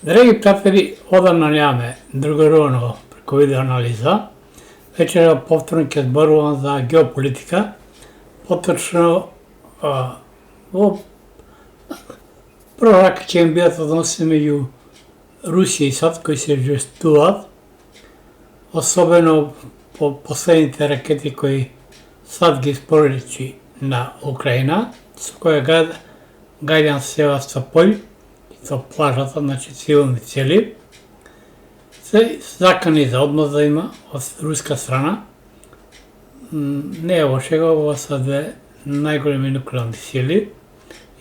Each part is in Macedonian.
Dragi prateli, odavno nямаме другаровно преко видеоанализа. Вечера повторно ќе зборувам за геополитика, поточно во прво рака ќе им бидат односи меѓу Русија и САД кои се жестуваат, особено по последните ракети кои САД ги испоручи на Украина, со која гаѓан Севастополј, со плажата, значи цивилни цели, се закани за одмаз да има од руска страна. Не е во шега, ова се две најголеми нуклеарни сили,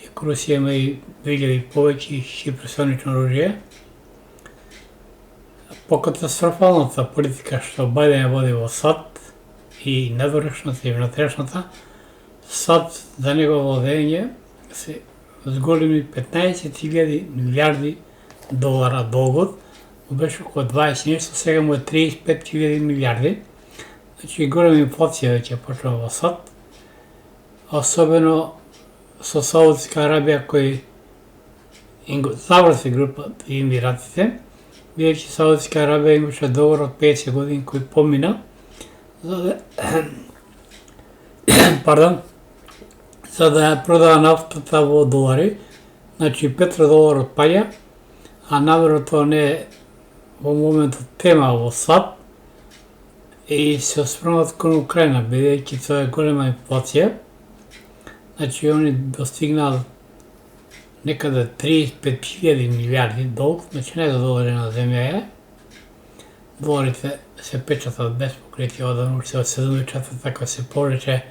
иако Русија има и 2000 повеќе хиперсонично оружје. По катастрофалната политика што Бајден ја води во САД и надворешната и внатрешната, САД за негово владење се зголеми 15.000 милиарди долара долгот, беше околу 20 нешто, сега му е 35.000 милиарди. Значи голема инфлација веќе почнува во САД, особено со Саудитска Арабија кој заврши група и Емиратите, бидејќи Саудитска Арабија имаше договор од 50 години кој помина за да за да ја продава нафтата во долари, значи петродоларот паѓа, а намерно тоа не е во моментот тема во САД и се спремат кон Украина, бидејќи тоа е голема инфлација. Значи они достигнаа некаде 35.000 милиарди долг, значи не задолжена земја е. Доларите се печатат без покритие одавно, уште од 74 така се порече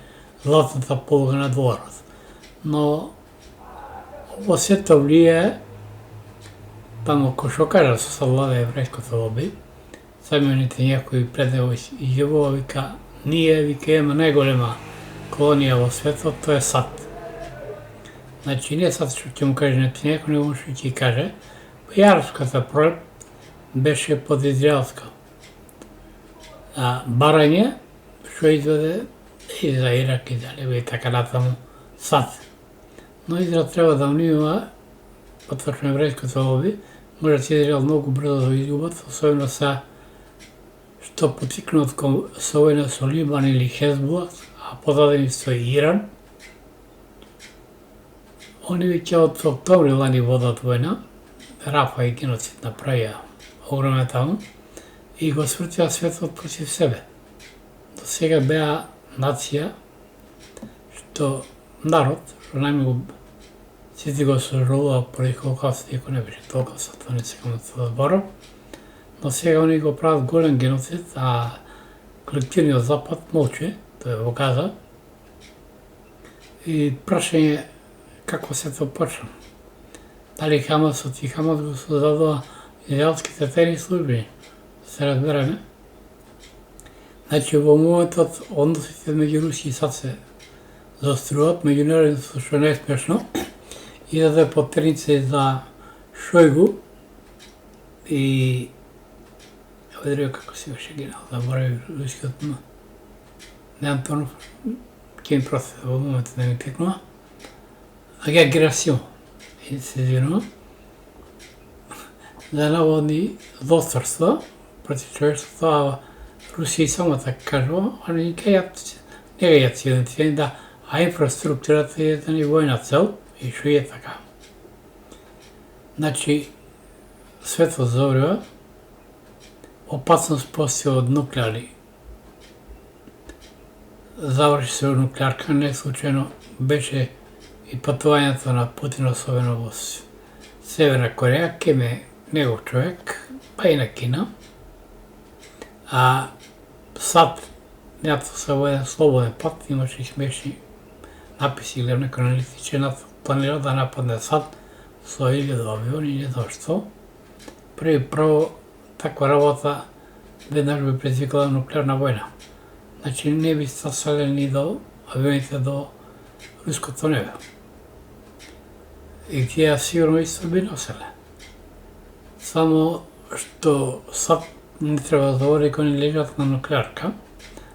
златната полуга на доларот. Но ово сето влијае, тамо кој што кажа со совлада еврејското лоби, самите някои пред него изјавува, вика, ние, вика, имаме најголема колонија во светот, тоа е САД. Значи, не САД што ќе му каже некој, него што ќе каже, Јарската пролет беше под израелско барање, што изведе и за Ирак и за Либија и така натаму САД. Но Израел треба да внимава, поточно еврејското лоби, може да Израел многу брзо да изгубат, особено са што потикнат со војна со Либан или Хезбула, а подадени со Иран. Они веќе од октомври лани водат војна, Рафа и геноцид направија огромен таму и го свртија светот против себе. До сега беа нација што народ, што најмногу сите го сожалува поради Холокаустот, иако не беше толку сатвен, сега на тоа зборам, но сега они го прават голем геноцид, а колективниот Запад молчи, тоа е во Газа. И прашање како се тоа почна. Дали Хамасот и Хамас го создадува израелските тајни служби, се разбереме. Значи во моментот односите меѓу Русија и САД се заоструваат, меѓународно што не е смешно, и да е потерница за Шојгу и ведре како се беше генерал, заборави рускиот име, не Антонов, ќе им прости во моментот да ми текнува, агресион, и се извинувам, да наводни злосторство против човештвото, а Русија и само така кажува, они не гајат цивилните, да, а инфраструктурата е да ни војна цел, и што е така. Значи, светот заорува, опасност постои од нуклеарни. Заврши се од нуклеарка, не случајно беше и патувањето на Путин, особено во Северна Кореја, кеме негов човек, па и на Кина. А САД неато се во еден слободен пат, имаше и смешни написи, гледам некој аналисти, че планира да нападне САД со 1000 авиони и не знам што. Прво таква работа веднаш би предизвикала нуклеарна војна. Значи не би стасале ни до авионите до руското небе. И тие сигурно исто би носеле. Само што САД не треба да говори кој не лежат на нуклеарка,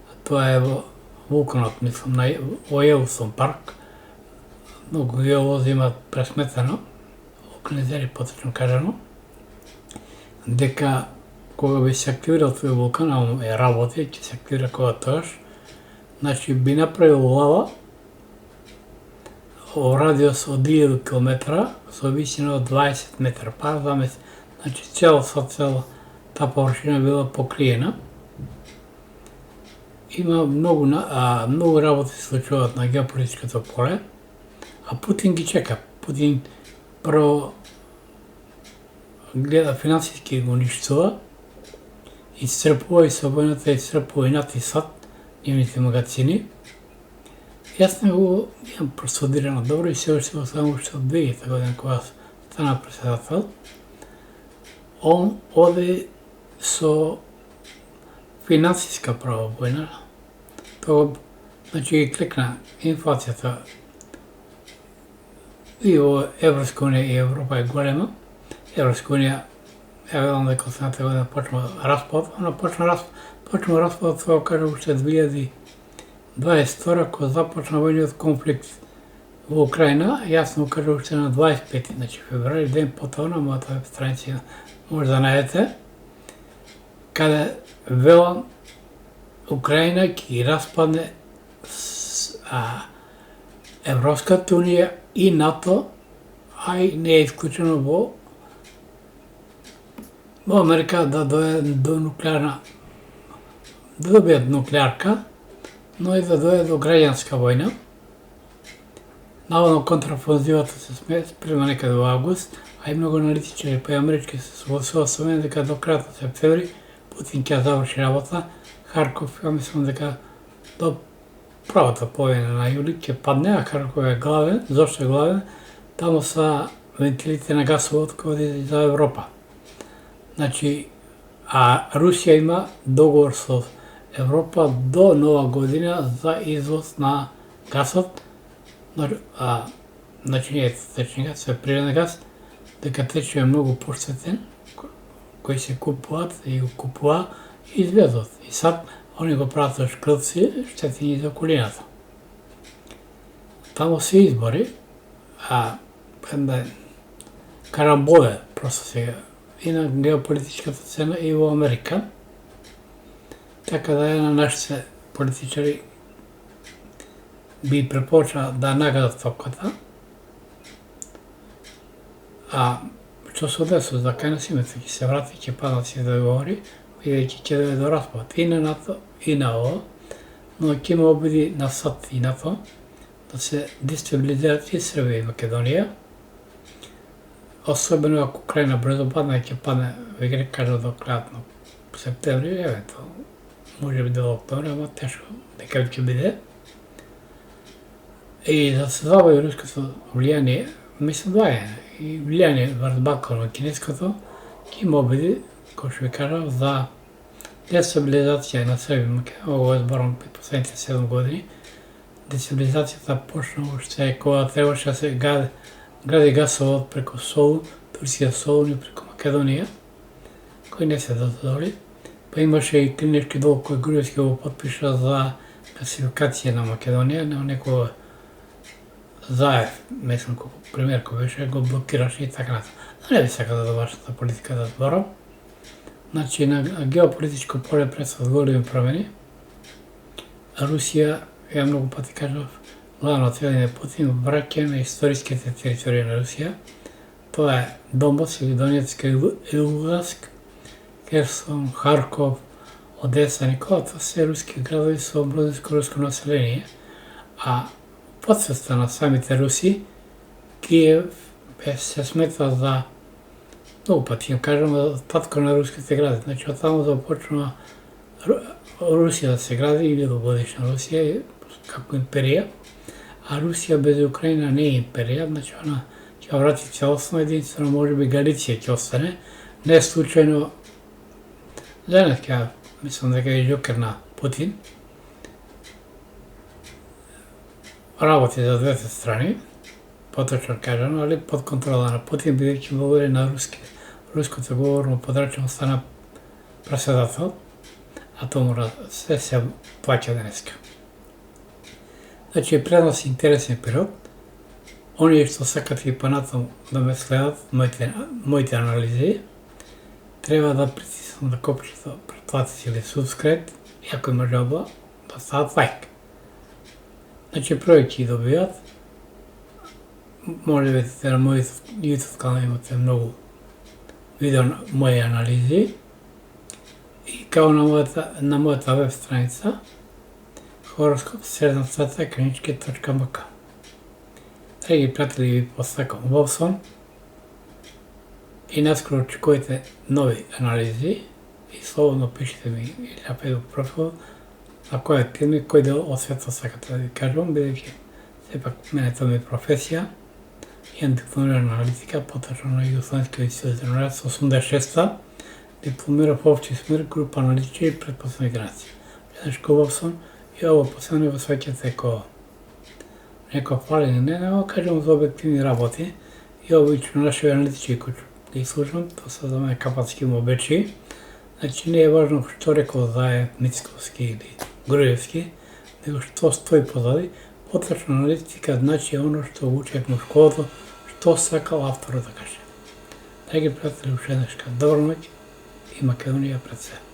а тоа е во вулканот, мислам, во Јелоустон парк. Многу геолози имаат пресметено, околизери поточно кажано, дека кога би се активирал тој вулкан, а работи, ќе се активира кога тогаш, значи би направил лава во радиус од 1000 км со висина од 20 метра. Па замес, значи цела таа површина била покриена. Има многу работи се случуваат на геополитичкото поле, а Путин ги чека. Путин прво гледа финансиски го уништува, исцрпува и со војната, исцрпува и НАТ и САД, нивните магазини. Јас не го имам простудирано добро и се уште само уште од 2000 година кога стана председател. Он оди со финансиска права војна. Тоа, значи ги клекна инфлацијата и во Европска унија и Европа е голема. Европска унија, ја гледам дека 18 година почнува распад, она почнува распад, тоа кажа уште 2022 кога започна војниот конфликт во Украина, јасно кажа уште на 25, значи февруари, ден потоа на мојата страница може да најдете, каде велам Украина ќе ги распадне Европската унија и НАТО, а и не е исклучено во Америка да дојде до нуклеарна, да добијат нуклеарка, но и да дојде до граѓанска војна. Наводно контрафонзивата се спрема некаде во август, а и многу аналитичари па и амерички се согласуваат со мене дека до крајот од септември Путин ќе заврши работа. Харков, ја мислам дека до правата половина на јули ќе падне, а Харков е главен. Зошто е главен? Таму са вентилите на гасовод кои за Европа. Значи, а Русија има договор со Европа до нова година за извоз на гасот, значи не е течен газ, е природен газ, дека тече е многу поштетен, кои се купуваат и го купува и извезот. И сад, они го прават со шкрци, штетини за околината. Таму се избори, а карамболе просто сега и на геополитичката сцена и во Америка. Така да на нашите политичари би препорача да нагадат топката, а што се одесува за кај нас името ќе се врати, ќе паднат си да говори, бидејќи ќе дојде до распад и на НАТО и на ОО, но ќе има обиди на САД и НАТО да се дестабилизираат и Србија и Македонија, особено ако Украина брзо падне, ќе падне, веќе кажа до крајот на септември, евентуално, може би до октомври, ама тешко, дека ќе биде. И да се забави руското влијание, мислам да е, и влијание врз Балкан кинеското, ќе има обиди, кој што ви кажав, за дестабилизација на Србија и Македонија, ово е зборам пред последните 7 години. Дестабилизацијата почна уште кога требаше да се гради гасовод преку Солун, Турција Солун и преку Македонија, кој не се дозволи. Па имаше и клинички договор кој Груевски го потпиша за гасификација на Македонија, но некој Заев, мислам како премиер кој беше, го блокираше и така натаму. Но не би сакал да вашата политика да зборам. Значи на геополитичко поле предстојат големи промени. Русија, ја многу пати кажав, главно целине Путин враќа на историските територии на Русија. Тоа е Донбас или Донецк и Луганск, Херсон, Харков, Одеса, Никола, тоа се руски градови со мнозинско руско население, а подсвеста на самите руси, Киев се смета за, многу пати ја кажам, татко на руските гради. Значи, од таму започнува Русија да се гради, или годишна Русија, како империја, а Русија без Украина не е империја, значи она ќе врати целосно, единствено може би Галиција ќе остане. Не случајно, Зеленски, мислам дека е жокер на Путин, работи за двете страни, поточно кажано, али под контрола на Путин, бидејќи благодари на руското говорно подрачно стана преседател, а тоа мора се плаќа денеска. Значи, пред нас интересен период. Оние што сакат и понатаму да ме следат моите анализи, трябва да притиснат на копчето пратваци или subscribe и ако има жалба, да стават лайк. Значи проекти добиват. Може да видите на моят YouTube канал имате много видео на мои анализи. И као на моята веб страница horoskop srednostratаканички.mk. Драги приятели, ви посакам убав сон и наскоро очекувайте нови анализи и слободно пишете ми или на Facebook профил на која теми, кој дел од светот сакате да ви кажувам, бидејќи сепак менето ми е професија. Имам дипломирана аналитика, поточно на Југословенски универзитет со 86-та, дипломирав општи смер, група аналитичи и предпоставни граници. Веднаш убав сон и ово последно го сваќате како некоја фалење, не го кажам за објективни работи и обично наши аналитичи кои ги слушам, тоа се за мене капацки мобечи. Значи не е важно што рекол Заев, Мицковски или Груевски, него што стои позади. Поточна аналитика значи оно што учевме во школата, што сакал авторот да каже. Драги пријатели, уште еднаш добра ноќ и Македонија пред се.